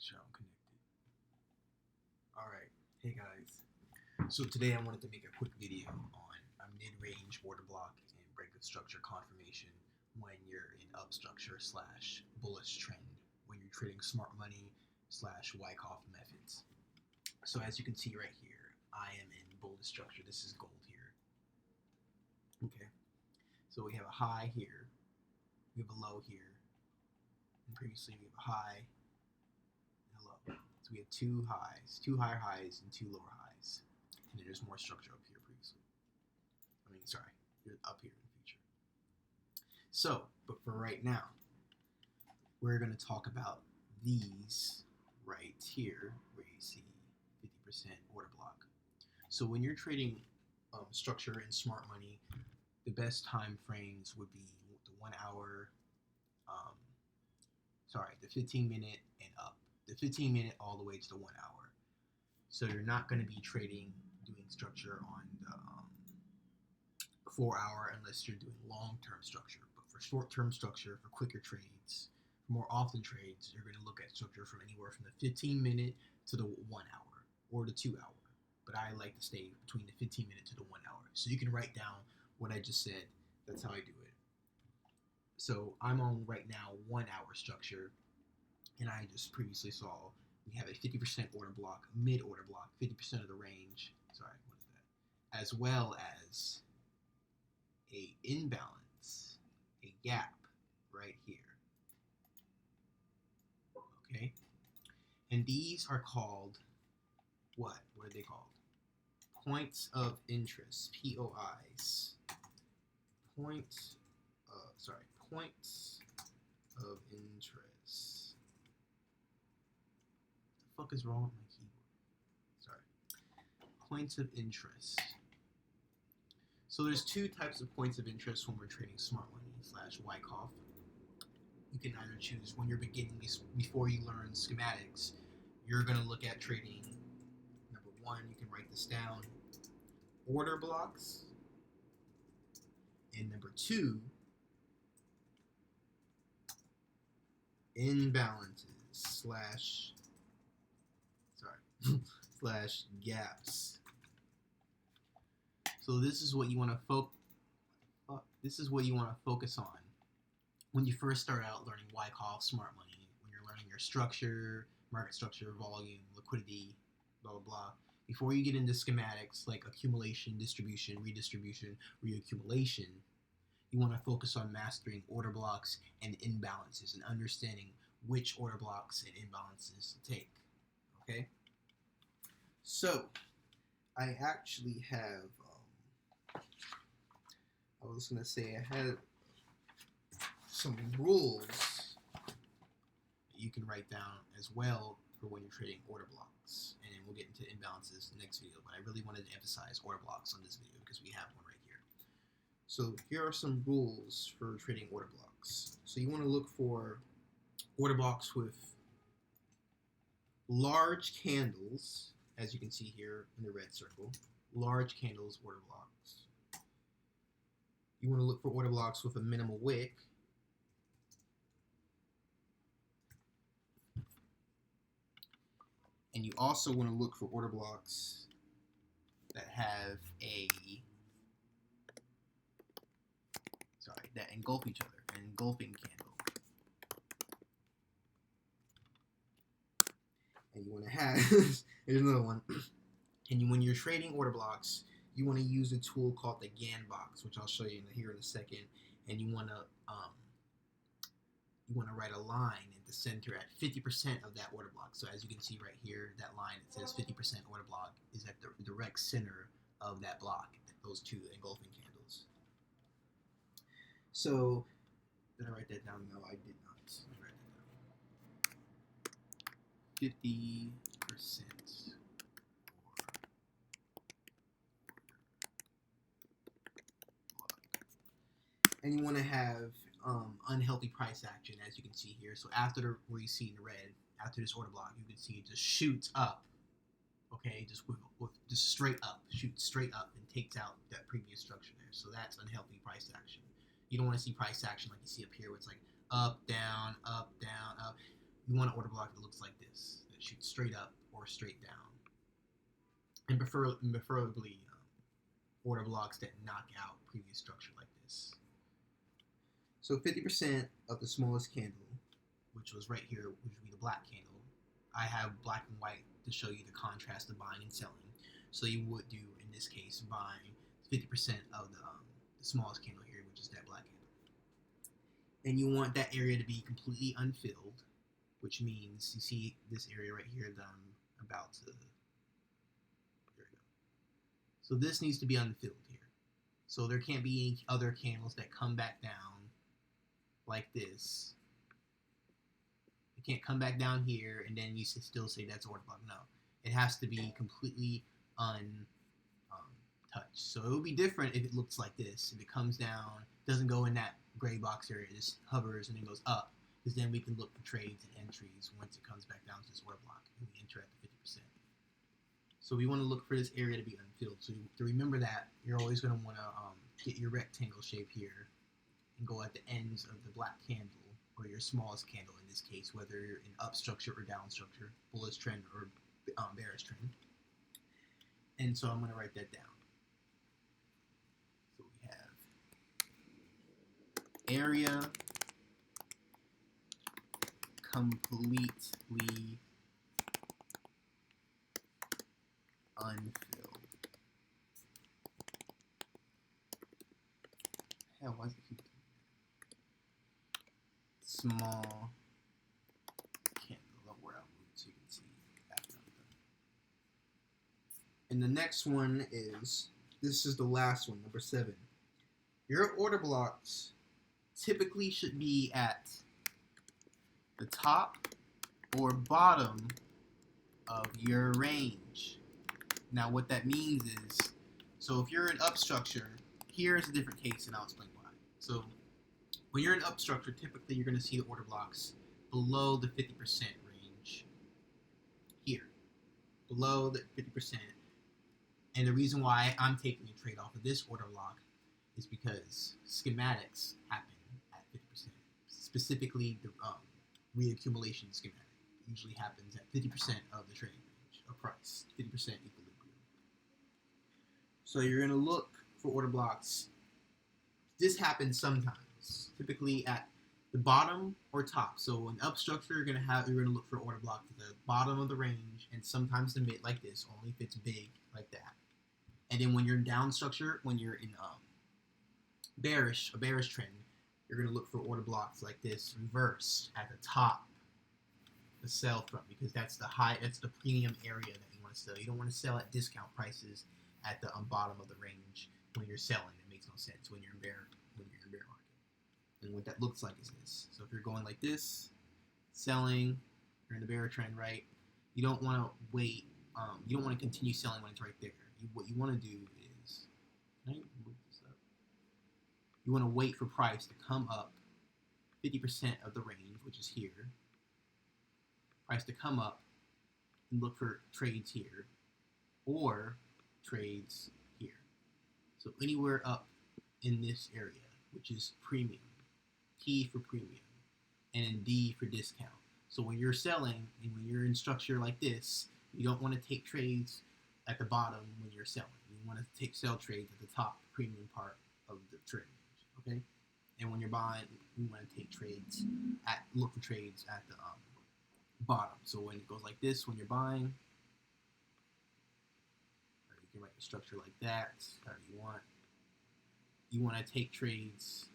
Sure, I'm connected. Alright, hey guys. So today I wanted to make a quick video on a mid-range order block and breakup structure confirmation when you're in up structure slash bullish trend, when you're trading smart money slash Wyckoff methods. So as you can see right here, I am in bullish structure. This is gold here. Okay. So we have a high here, we have a low here, and previously we have a high and a low. So we have two higher highs and two lower highs. And then there's more structure up here previously. Up here in the future. So, but for right now, we're going to talk about these right here where you see 50% order block. So when you're trading structure in smart money, the best time frames would be the 1 hour, the 15 minute and up. The 15 minute all the way to the 1 hour. So you're not going to be doing structure on the 4 hour unless you're doing long-term structure. But for short-term structure, for quicker trades, for more often trades, you're going to look at structure from anywhere from the 15 minute to the 1 hour or the 2 hour. But I like to stay between the 15 minute to the 1 hour. So you can write down what I just said. That's how I do it. So I'm on right now 1 hour structure, and I just previously saw we have a 50% order block, mid order block, 50% of the range. Sorry, what is that? As well as a imbalance, a gap right here. Okay, and these are called what? What are they called? Points of interest, POIs. Points of interest. What the fuck is wrong with my keyboard? Sorry. Points of interest. So there's two types of points of interest when we're trading smart money slash Wyckoff. You can either choose when you're beginning, before you learn schematics, you're going to look at trading, number one, you can write this down, order blocks, and number two, imbalances slash gaps. So this is what you want to focus on when you first start out learning Wyckoff smart money. When you're learning your structure, market structure, volume, liquidity, blah blah blah. Before you get into schematics like accumulation, distribution, redistribution, reaccumulation, you want to focus on mastering order blocks and imbalances and understanding which order blocks and imbalances to take. Okay? So, I actually have, I was going to say I had some rules that you can write down as well for when you're trading order blocks. And then we'll get into imbalances in the next video, but I really wanted to emphasize order blocks on this video because we have one right here. So here are some rules for trading order blocks. So you want to look for order blocks with large candles, as you can see here in the red circle. Large candles, order blocks. You want to look for order blocks with a minimal wick. And you also want to look for order blocks that have that engulf each other, an engulfing candle. And you want to have, here's another one. And when you're trading order blocks, you want to use a tool called the GAN box, which I'll show you here in a second. And you want to write a line in the center at 50% of that order block. So as you can see right here, that line, it says 50% order block is at the direct center of that block, those two engulfing candles. So, did I write that down? No, I did not. Let me write that down. 50% and you want to have unhealthy price action, as you can see here. So after where you see in red, after this order block, you can see it just shoots up. Okay, just straight up, shoots straight up and takes out that previous structure there. So that's unhealthy price action. You don't want to see price action like you see up here, where it's like up, down, up, down, up. you want an order block that looks like this, that shoots straight up or straight down, and preferably order blocks that knock out previous structure like this. So 50% of the smallest candle, which was right here, which would be the black candle. I have black and white to show you the contrast of buying and selling. So you would do, in this case, buying 50% of the smallest candle here, which is that black candle. And you want that area to be completely unfilled, which means you see this area right here that I'm about to, there we go. So this needs to be unfilled here. So there can't be any other candles that come back down like this. It can't come back down here and then you still say that's order block. No, it has to be completely untouched. So it would be different if it looks like this. If it comes down, doesn't go in that gray box area, it just hovers and then goes up, because then we can look for trades and entries once it comes back down to this order block and we enter at the 50%. So we want to look for this area to be unfilled. So to remember that, you're always going to want to get your rectangle shape here and go at the ends of the black candle, or your smallest candle in this case, whether you're in up structure or down structure, bullish trend or bearish trend. And so I'm going to write that down. So we have area completely unfilled. Hell, why is it keep small candle? Don't worry, I'll move it so you can see after I'm done. And the next one is, this is the last one, number 7. Your order blocks typically should be at the top or bottom of your range. Now what that means is, so if you're in up structure, here's a different case and I'll explain why. So when you're in up structure, typically you're going to see the order blocks below the 50% range here, below the 50%. And the reason why I'm taking a trade off of this order block is because schematics happen at 50%. Specifically, the reaccumulation schematic usually happens at 50% of the trading range of price, 50% equilibrium. So you're going to look for order blocks. This happens sometimes, typically at the bottom or top. So in up structure, you're going to look for order block at the bottom of the range, and sometimes the mid like this, only if it's big like that. And then when you're in down structure, when you're in a bearish trend, you're going to look for order blocks like this, reversed at the top, the sell front, because that's the premium area that you want to sell. You don't want to sell at discount prices at the bottom of the range when you're selling. It makes no sense when you're in bear market. And what that looks like is this. So if you're going like this, selling, you're in the bear trend, right? You don't want to wait. You don't want to continue selling when it's right there. What you want to do is, can I move this up? You want to wait for price to come up 50% of the range, which is here. Price to come up and look for trades here or trades here. So anywhere up in this area, which is premium, P for premium, and in D for discount. So when you're selling and when you're in structure like this, you don't want to take trades at the bottom when you're selling. You want to sell trades at the top premium part of the trade range, okay? And when you're buying, you want to take trades look for trades at the bottom. So when it goes like this, when you're buying, or you can write the structure like that, however you want. You want to take trades.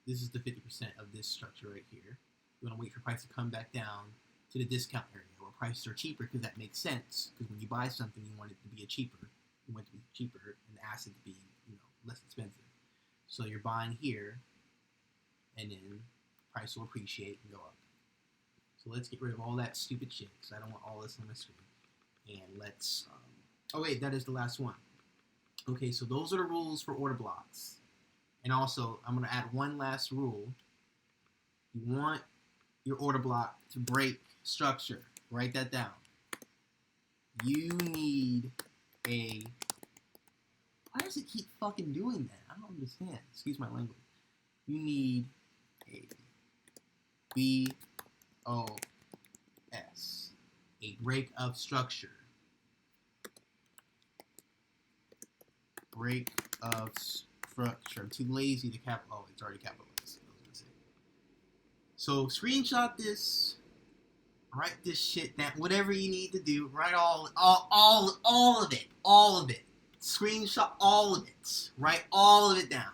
This is the 50% of this structure right here. You want to wait for price to come back down to the discount area where prices are cheaper, because that makes sense. Because when you buy something, you want it to be you want it to be cheaper, and the asset to be less expensive. So you're buying here, and then price will appreciate and go up. So let's get rid of all that stupid shit, because I don't want all this on my screen. And let's, oh wait, that is the last one. Okay, so those are the rules for order blocks. And also, I'm going to add one last rule. You want your order block to break structure. Write that down. You need a... Why does it keep fucking doing that? I don't understand. Excuse my language. You need a BOP a break of structure. Break of structure. I'm too lazy to oh, it's already capitalized. So screenshot this, write this shit down, whatever you need to do, write all of it. Screenshot all of it. Write all of it down.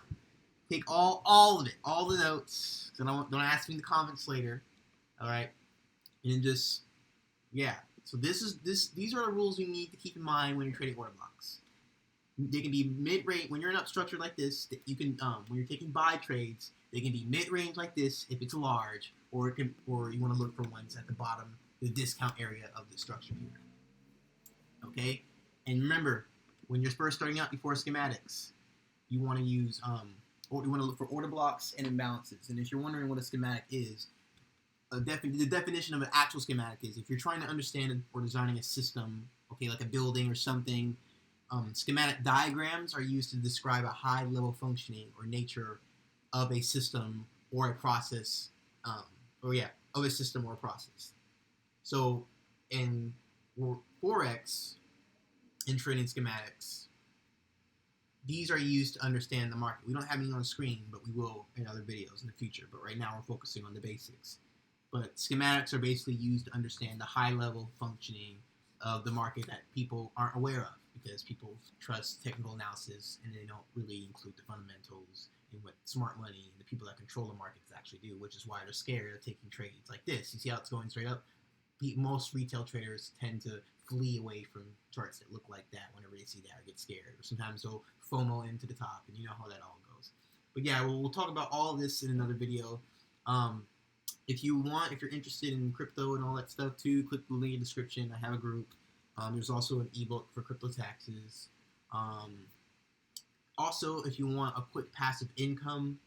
Take all of it, all the notes. So don't ask me in the comments later. All right, and then just So these are the rules you need to keep in mind when you're trading order blocks. They can be mid-range when you're in up structure like this. You can when you're taking buy trades, they can be mid-range like this if it's large, or you want to look for ones at the bottom, the discount area of the structure here. Okay, and remember, when you're first starting out before schematics, you want to use or you want to look for order blocks and imbalances. And if you're wondering what a schematic is, the definition of an actual schematic is if you're trying to understand or designing a system, okay, like a building or something. Schematic diagrams are used to describe a high-level functioning or nature of a system or a process, of a system or a process. So in Forex, in trading schematics, these are used to understand the market. We don't have any on the screen, but we will in other videos in the future. But right now we're focusing on the basics. But schematics are basically used to understand the high-level functioning of the market that people aren't aware of, because people trust technical analysis and they don't really include the fundamentals and what smart money and the people that control the markets actually do, which is why they're scared of taking trades like this. You see how it's going straight up? Most retail traders tend to flee away from charts that look like that whenever they see that, or get scared, or sometimes they'll FOMO into the top, and you know how that all goes. But yeah, we'll talk about all of this in another video. If you're interested in crypto and all that stuff too, click the link in the description. I have a group. There's also an ebook for crypto taxes. Also, if you want a quick passive income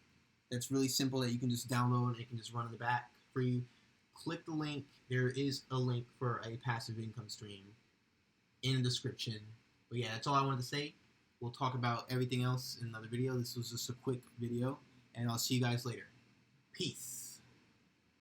that's really simple that you can just download and it can just run in the back for you, click the link. There is a link for a passive income stream in the description. But yeah, that's all I wanted to say. We'll talk about everything else in another video. This was just a quick video, and I'll see you guys later. Peace.